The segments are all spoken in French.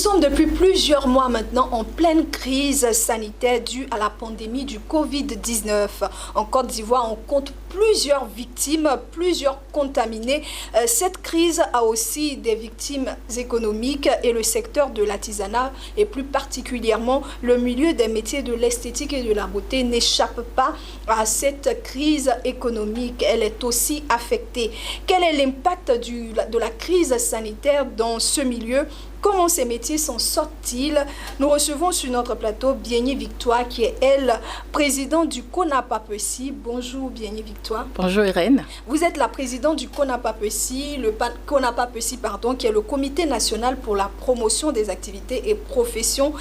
sommes depuis plusieurs mois maintenant en pleine crise sanitaire due à la pandémie du Covid-19. En Côte d'Ivoire, on compte plusieurs victimes, plusieurs contaminés. Cette crise a aussi des victimes économiques et le secteur de l'artisanat et plus particulièrement le milieu des métiers de l'esthétique et de la beauté n'échappe pas à cette crise économique. Elle est aussi affectée. Quel est l'impact de la crise sanitaire dans ce milieu? Comment ces métiers s'en sortent-ils? Nous recevons sur notre plateau Bienye Victoire, qui est, elle, présidente du CONAPAPECI. Bonjour Bienye Victoire. Bonjour Irène. Vous êtes la présidente du CONAPAPECI, qui est le Comité national pour la promotion des activités et professions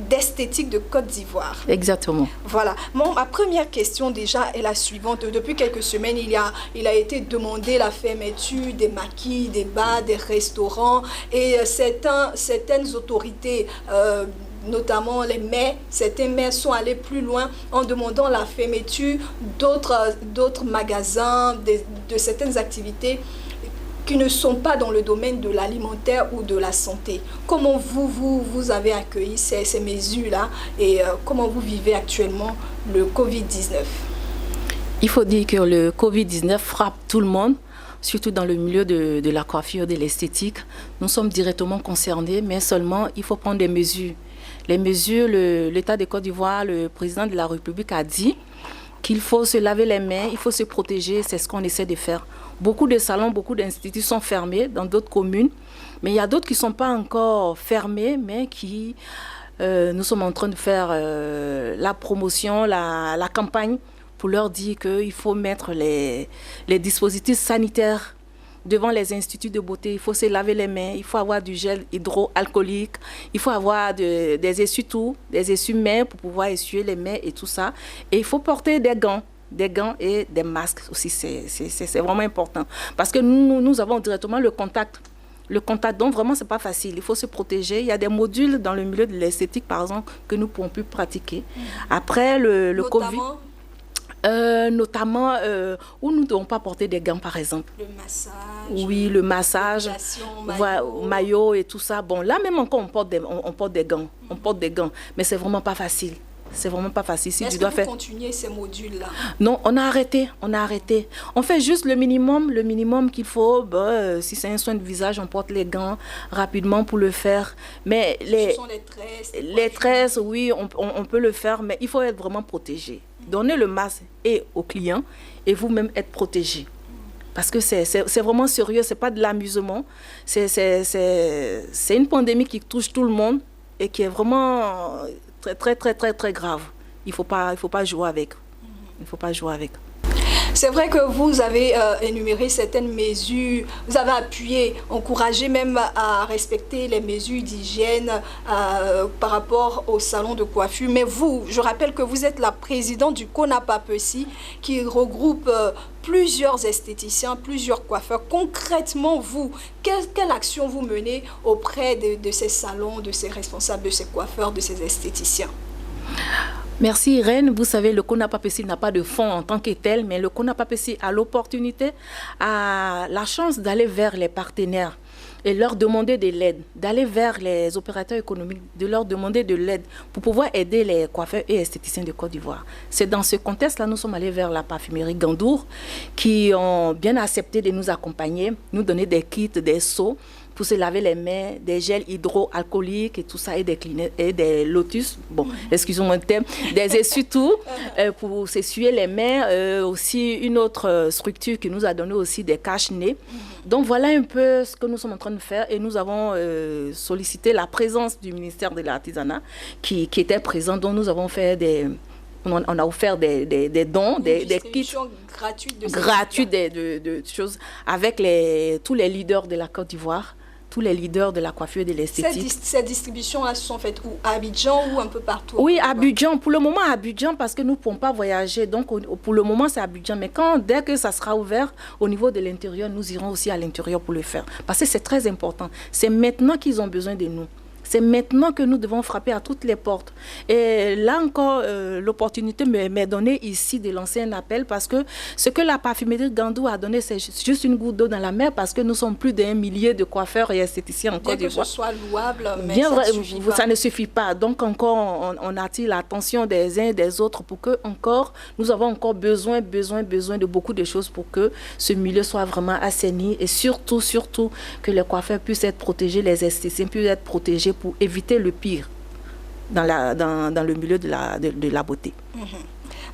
d'esthétique de Côte d'Ivoire. Exactement. Voilà. Ma première question déjà est la suivante. Depuis quelques semaines, il a été demandé la fermeture des maquis, des bars, des restaurants et certaines autorités, notamment les maires, certains maires sont allés plus loin en demandant la fermeture d'autres magasins, de certaines activités qui ne sont pas dans le domaine de l'alimentaire ou de la santé. Comment vous avez accueilli ces mesures-là et comment vous vivez actuellement le Covid-19? Il faut dire que le Covid-19 frappe tout le monde, surtout dans le milieu de la coiffure, de l'esthétique. Nous sommes directement concernés, mais seulement il faut prendre des mesures. Les mesures, l'État de Côte d'Ivoire, le président de la République a dit qu'il faut se laver les mains, il faut se protéger, c'est ce qu'on essaie de faire. Beaucoup de salons, beaucoup d'instituts sont fermés dans d'autres communes, mais il y a d'autres qui ne sont pas encore fermés, mais qui, nous sommes en train de faire la promotion, la campagne, pour leur dire qu'il faut mettre les dispositifs sanitaires devant les instituts de beauté. Il faut se laver les mains, il faut avoir du gel hydroalcoolique, il faut avoir des essuie-tout, des essuie-mains pour pouvoir essuyer les mains et tout ça. Et il faut porter des gants et des masques aussi, c'est vraiment important. Parce que nous avons directement le contact. Le contact, donc vraiment, c'est pas facile. Il faut se protéger. Il y a des modules dans le milieu de l'esthétique, par exemple, que nous ne pouvons plus pratiquer. Après, le Covid... notamment où nous ne devons pas porter des gants, par exemple. Le massage. Oui, le massage, maillot et tout ça. Bon, là même encore, on porte des gants. On porte des gants. Mais c'est vraiment pas facile. C'est vraiment pas facile. Si est-ce que vous continuez ces modules-là? Non, on a arrêté. On fait juste le minimum qu'il faut. Si c'est un soin de visage, on porte les gants rapidement pour le faire. Mais ce sont les tresses. Les tresses, oui, on peut le faire, mais il faut être vraiment protégé. Donnez le masque aux clients et vous-même être protégé. Parce que c'est vraiment sérieux, c'est pas de l'amusement. C'est une pandémie qui touche tout le monde et qui est vraiment très grave. Il faut pas jouer avec. Il faut pas jouer avec. C'est vrai que vous avez énuméré certaines mesures, vous avez appuyé, encouragé même à respecter les mesures d'hygiène par rapport au salon de coiffure. Mais vous, je rappelle que vous êtes la présidente du CONAPAPECI qui regroupe plusieurs esthéticiens, plusieurs coiffeurs. Concrètement, vous, quelle action vous menez auprès de ces salons, de ces responsables, de ces coiffeurs, de ces esthéticiens? Merci Irène. Vous savez, le CONAPAPECI n'a pas de fonds en tant que tel, mais le CONAPAPECI a l'opportunité, a la chance d'aller vers les partenaires et leur demander de l'aide, d'aller vers les opérateurs économiques, de leur demander de l'aide pour pouvoir aider les coiffeurs et esthéticiens de Côte d'Ivoire. C'est dans ce contexte-là, nous sommes allés vers la parfumerie Gandour qui ont bien accepté de nous accompagner, nous donner des kits, des seaux pour se laver les mains, des gels hydroalcooliques et tout ça, et des lotus, bon, excusez-moi le terme, des essuie-tout pour s'essuyer les mains, aussi une autre structure qui nous a donné aussi des cache-nez. Donc voilà un peu ce que nous sommes en train de faire et nous avons sollicité la présence du ministère de l'Artisanat qui était présent, dont nous avons fait on a offert des dons, des kits gratuits de choses avec tous les leaders de la Côte d'Ivoire, tous les leaders de la coiffure et de l'esthétique. Ces distributions-là sont faites où? À Abidjan ou un peu partout? Oui, à Abidjan. Pour le moment, à Abidjan, parce que nous ne pouvons pas voyager. Donc, pour le moment, c'est à Abidjan. Mais dès que ça sera ouvert au niveau de l'intérieur, nous irons aussi à l'intérieur pour le faire. Parce que c'est très important. C'est maintenant qu'ils ont besoin de nous. C'est maintenant que nous devons frapper à toutes les portes. Et là encore, l'opportunité m'est donnée ici de lancer un appel parce que ce que la parfumerie Gandou a donné, c'est juste une goutte d'eau dans la mer parce que nous sommes plus d'1 millier de coiffeurs et esthéticiens en Côte d'Ivoire. Bien que ce soit louable, mais bien ça vrai, ne suffit pas. Ça ne suffit pas. Donc encore, on attire l'attention des uns et des autres pour que encore, nous avons encore besoin de beaucoup de choses pour que ce milieu soit vraiment assaini et surtout que les coiffeurs puissent être protégés, les esthéticiens puissent être protégés pour éviter le pire dans le milieu de la beauté.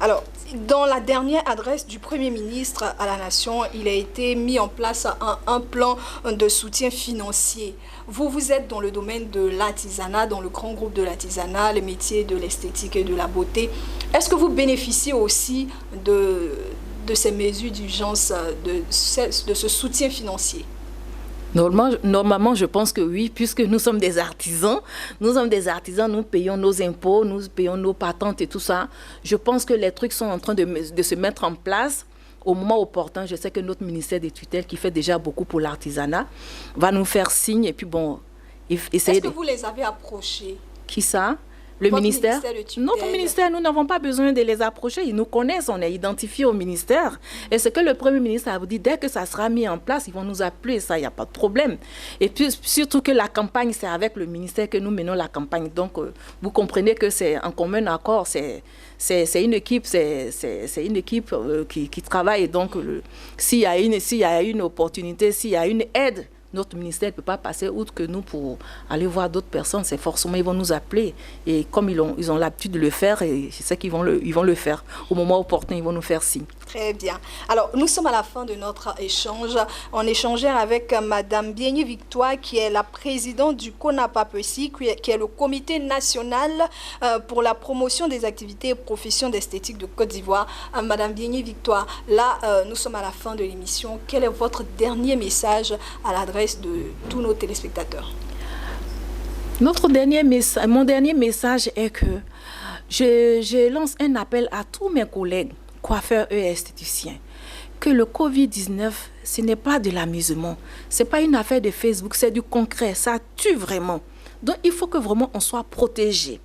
Alors, dans la dernière adresse du Premier ministre à la Nation, il a été mis en place un plan de soutien financier. Vous êtes dans le domaine de l'artisanat, dans le grand groupe de l'artisanat, les métiers de l'esthétique et de la beauté. Est-ce que vous bénéficiez aussi de ces mesures d'urgence, de ce soutien financier? Normalement, je pense que oui, puisque nous sommes des artisans, nous payons nos impôts, nous payons nos patentes et tout ça. Je pense que les trucs sont en train de se mettre en place au moment opportun. Je sais que notre ministère des tutelles, qui fait déjà beaucoup pour l'artisanat, va nous faire signe et puis bon, essayer. Est-ce que vous les avez approchés? Qui ça? Le ministère, notre ministère, nous n'avons pas besoin de les approcher. Ils nous connaissent, on est identifiés au ministère. Et ce que le Premier ministre a dit, dès que ça sera mis en place, ils vont nous appeler, ça, il n'y a pas de problème. Et puis, surtout que la campagne, c'est avec le ministère que nous menons la campagne. Donc, vous comprenez que c'est en commun accord, c'est une équipe, qui travaille. Donc, s'il y a une opportunité, s'il y a une aide, notre ministère ne peut pas passer outre que nous pour aller voir d'autres personnes. C'est forcément, ils vont nous appeler. Et comme ils ont l'habitude de le faire, et je sais qu'ils vont le faire. Au moment opportun, ils vont nous faire signe. Très bien. Alors, nous sommes à la fin de notre échange. On échangeait avec Madame Bienyi Victoire, qui est la présidente du CONAPAPECI, qui est le comité national pour la promotion des activités et professions d'esthétique de Côte d'Ivoire. Madame Bienyi Victoire, là, nous sommes à la fin de l'émission. Quel est votre dernier message à l'adresse de tous nos téléspectateurs? Mon dernier message est que je lance un appel à tous mes collègues coiffeurs et esthéticiens, que le Covid-19, ce n'est pas de l'amusement, ce n'est pas une affaire de Facebook, c'est du concret, ça tue vraiment. Donc il faut que vraiment on soit protégés.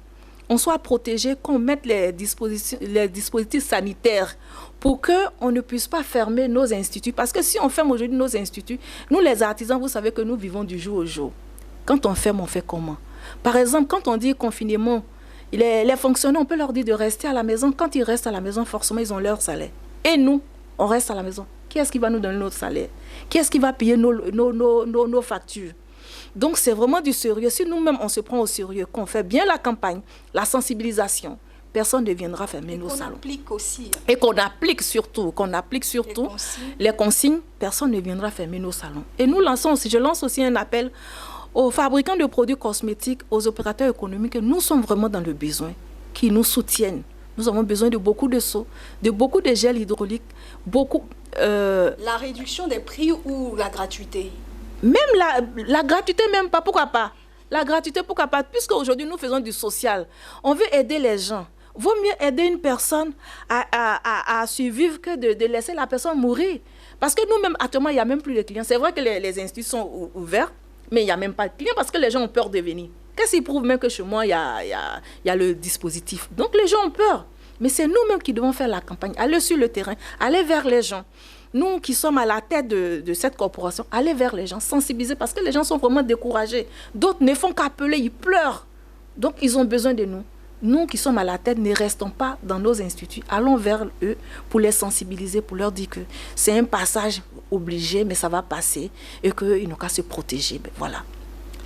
Qu'on mette les dispositifs sanitaires pour qu'on ne puisse pas fermer nos instituts. Parce que si on ferme aujourd'hui nos instituts, nous les artisans, vous savez que nous vivons du jour au jour. Quand on ferme, on fait comment? Par exemple, quand on dit confinement, les fonctionnaires, on peut leur dire de rester à la maison. Quand ils restent à la maison, forcément, ils ont leur salaire. Et nous, on reste à la maison. Qui est-ce qui va nous donner notre salaire? Qui est-ce qui va payer nos factures? Donc, c'est vraiment du sérieux. Si nous-mêmes, on se prend au sérieux, qu'on fait bien la campagne, la sensibilisation, personne ne viendra fermer nos salons. Applique aussi. Et qu'on applique surtout les consignes, personne ne viendra fermer nos salons. Et nous lançons aussi, je lance aussi un appel aux fabricants de produits cosmétiques, aux opérateurs économiques, nous sommes vraiment dans le besoin, qui nous soutiennent. Nous avons besoin de beaucoup de seaux, de beaucoup de gel hydraulique, beaucoup... La réduction des prix ou la gratuité? Même la gratuité, même pas, pourquoi pas? La gratuité, pourquoi pas? Puisque aujourd'hui nous faisons du social, on veut aider les gens. Vaut mieux aider une personne à survivre que de laisser la personne mourir. Parce que nous-mêmes, actuellement, il n'y a même plus de clients. C'est vrai que les instituts sont ouverts, mais il n'y a même pas de clients parce que les gens ont peur de venir. Qu'est-ce qui prouve même que chez moi, il y a le dispositif? Donc les gens ont peur. Mais c'est nous-mêmes qui devons faire la campagne, aller sur le terrain, aller vers les gens. Nous qui sommes à la tête de cette corporation, aller vers les gens, sensibiliser parce que les gens sont vraiment découragés. D'autres ne font qu'appeler, ils pleurent. Donc ils ont besoin de nous. Nous qui sommes à la tête, ne restons pas dans nos instituts. Allons vers eux pour les sensibiliser, pour leur dire que c'est un passage obligé, mais ça va passer et qu'ils n'ont qu'à se protéger. Ben, voilà.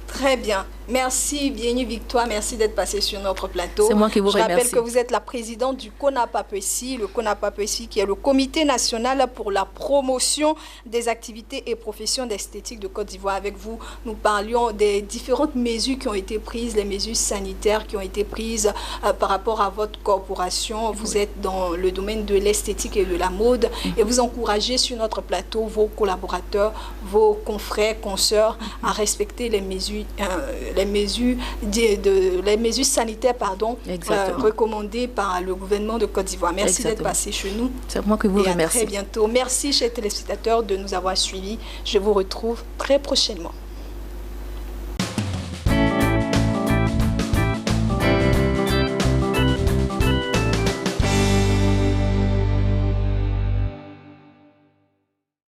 Très bien. Merci Bienyi Victoire, merci d'être passé sur notre plateau. C'est moi qui vous remercie. Je rappelle que vous êtes la présidente du CONAPAPECI, le CONAPAPECI qui est le comité national pour la promotion des activités et professions d'esthétique de Côte d'Ivoire. Avec vous, nous parlions des différentes mesures qui ont été prises, les mesures sanitaires qui ont été prises par rapport à votre corporation. Vous êtes dans le domaine de l'esthétique et de la mode et vous encouragez sur notre plateau vos collaborateurs, vos confrères, consoeurs à respecter les mesures sanitaires recommandées par le gouvernement de Côte d'Ivoire. Merci d'être passé chez nous. C'est moi qui vous remercie. À très bientôt. Merci, chers téléspectateurs, de nous avoir suivis. Je vous retrouve très prochainement.